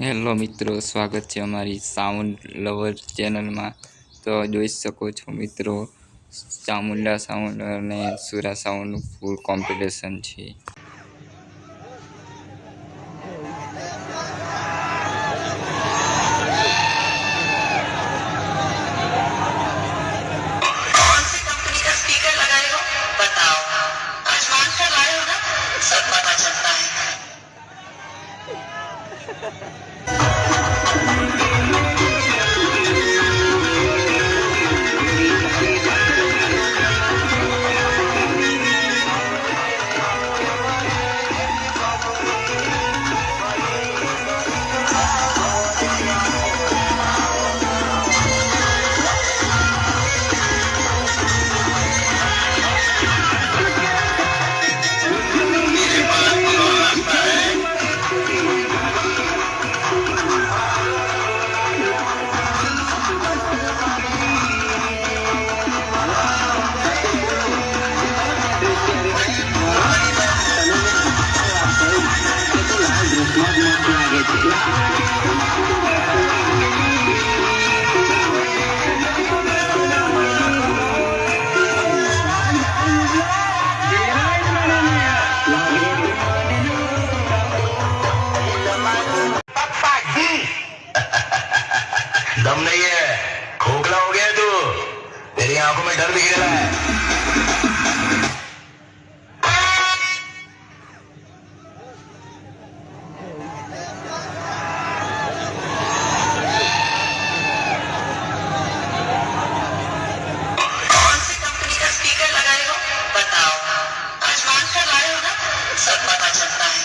Hello મિત્રો, સ્વાગત છે અમારી સાઉન્ડ લવર ચેનલમાં. તો જોઈ શકો છો મિત્રો, ચામુંડા સાઉન્ડ અને સુરા સાઉન્ડનું ફૂલ કોમ્પિટિશન છે. कौन सी कंपनी का स्पीकर लगाए हो बताओ। आजमान कर लाए हो ना, सब पता चलता है। मेरे पास तो रास्ता है। दम नहीं है, खोखला हो गया है तू। तेरी आंखों में डर दिख रहा है। कौन सी कंपनी का स्पीकर लगाए हो बताओ। आजमान कर लाए हो ना, सब पता चलता है।